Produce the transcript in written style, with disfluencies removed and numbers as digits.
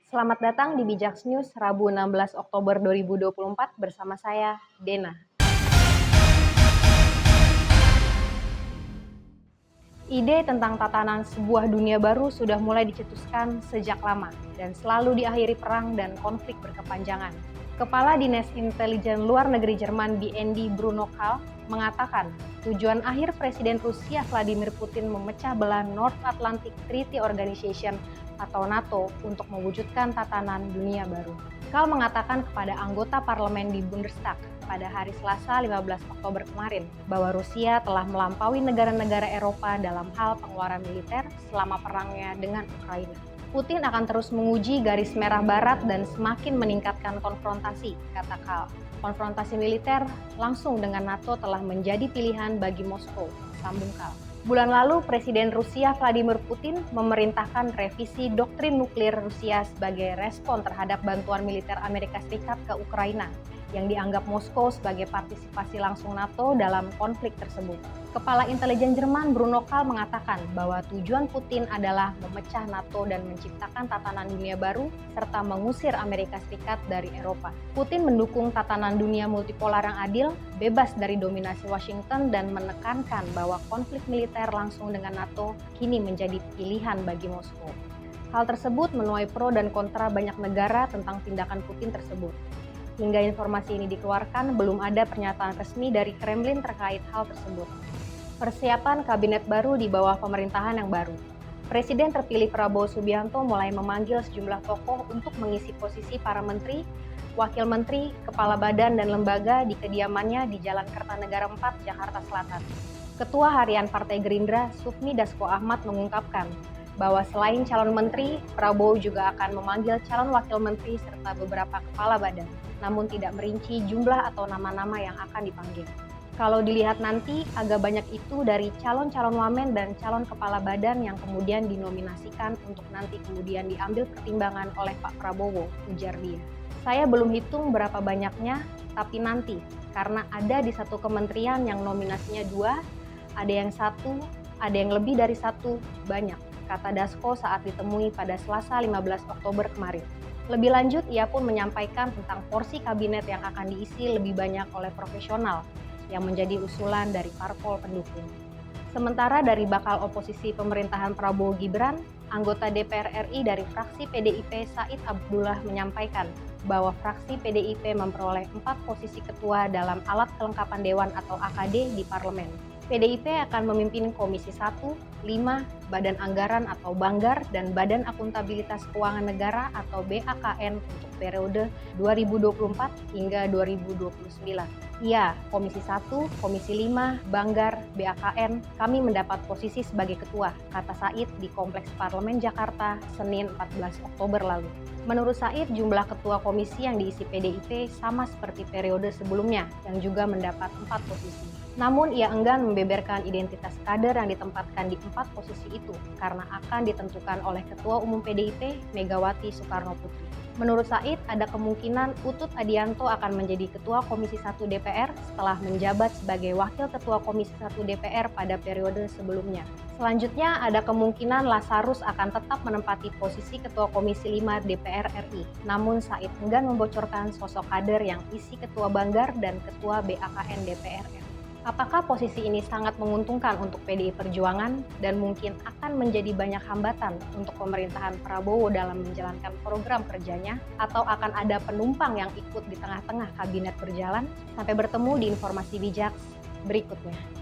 Selamat datang di Bijaks News Rabu 16 Oktober 2024 bersama saya, Dena. Ide tentang tatanan sebuah dunia baru sudah mulai dicetuskan sejak lama dan selalu diakhiri perang dan konflik berkepanjangan. Kepala Dinas Intelijen Luar Negeri Jerman BND Bruno Kahl mengatakan tujuan akhir Presiden Rusia Vladimir Putin memecah belah North Atlantic Treaty Organization atau NATO untuk mewujudkan tatanan dunia baru. Kahl mengatakan kepada anggota parlemen di Bundestag pada hari Selasa 15 Oktober kemarin bahwa Rusia telah melampaui negara-negara Eropa dalam hal pengeluaran militer selama perangnya dengan Ukraina. Putin akan terus menguji garis merah barat dan semakin meningkatkan konfrontasi, kata Kahl. Konfrontasi militer langsung dengan NATO telah menjadi pilihan bagi Moskow, sambung Kahl. Bulan lalu, Presiden Rusia Vladimir Putin memerintahkan revisi doktrin nuklir Rusia sebagai respon terhadap bantuan militer Amerika Serikat ke Ukraina, yang dianggap Moskow sebagai partisipasi langsung NATO dalam konflik tersebut. Kepala Intelijen Jerman Bruno Kahl mengatakan bahwa tujuan Putin adalah memecah NATO dan menciptakan tatanan dunia baru serta mengusir Amerika Serikat dari Eropa. Putin mendukung tatanan dunia multipolar yang adil, bebas dari dominasi Washington dan menekankan bahwa konflik militer langsung dengan NATO kini menjadi pilihan bagi Moskow. Hal tersebut menuai pro dan kontra banyak negara tentang tindakan Putin tersebut. Hingga informasi ini dikeluarkan, belum ada pernyataan resmi dari Kremlin terkait hal tersebut. Persiapan kabinet baru di bawah pemerintahan yang baru. Presiden terpilih Prabowo Subianto mulai memanggil sejumlah tokoh untuk mengisi posisi para menteri, wakil menteri, kepala badan dan lembaga di kediamannya di Jalan Kertanegara 4, Jakarta Selatan. Ketua Harian Partai Gerindra, Sufmi Dasko Ahmad mengungkapkan bahwa selain calon menteri, Prabowo juga akan memanggil calon wakil menteri serta beberapa kepala badan, namun tidak merinci jumlah atau nama-nama yang akan dipanggil. Kalau dilihat nanti, agak banyak itu dari calon-calon wamen dan calon kepala badan yang kemudian dinominasikan untuk nanti kemudian diambil pertimbangan oleh Pak Prabowo, ujar dia. Saya belum hitung berapa banyaknya, tapi nanti, karena ada di satu kementerian yang nominasinya 2, ada yang 1, ada yang lebih dari 1, banyak, kata Dasko saat ditemui pada Selasa 15 Oktober kemarin. Lebih lanjut, ia pun menyampaikan tentang porsi kabinet yang akan diisi lebih banyak oleh profesional, yang menjadi usulan dari parpol pendukung. Sementara dari bakal oposisi pemerintahan Prabowo Gibran, anggota DPR RI dari fraksi PDIP Said Abdullah menyampaikan bahwa fraksi PDIP memperoleh 4 posisi ketua dalam alat kelengkapan dewan atau AKD di parlemen. PDIP akan memimpin Komisi 1, 5, Badan Anggaran atau Banggar, dan Badan Akuntabilitas Keuangan Negara atau BAKN untuk periode 2024 hingga 2029. Ya, Komisi 1, Komisi 5, Banggar, BAKN, kami mendapat posisi sebagai ketua, kata Said di Kompleks Parlemen Jakarta, Senin 14 Oktober lalu. Menurut Said, jumlah ketua komisi yang diisi PDIP sama seperti periode sebelumnya, yang juga mendapat 4 posisi. Namun ia enggan membeberkan identitas kader yang ditempatkan di 4 posisi itu karena akan ditentukan oleh Ketua Umum PDIP Megawati Soekarno Putri. Menurut Said, ada kemungkinan Utut Adianto akan menjadi Ketua Komisi 1 DPR setelah menjabat sebagai Wakil Ketua Komisi 1 DPR pada periode sebelumnya. Selanjutnya, ada kemungkinan Lazarus akan tetap menempati posisi Ketua Komisi 5 DPR RI. Namun Said enggan membocorkan sosok kader yang isi Ketua Banggar dan Ketua BAKN DPR RI. Apakah posisi ini sangat menguntungkan untuk PDI Perjuangan dan mungkin akan menjadi banyak hambatan untuk pemerintahan Prabowo dalam menjalankan program kerjanya, atau akan ada penumpang yang ikut di tengah-tengah kabinet berjalan? Sampai bertemu di informasi bijak berikutnya.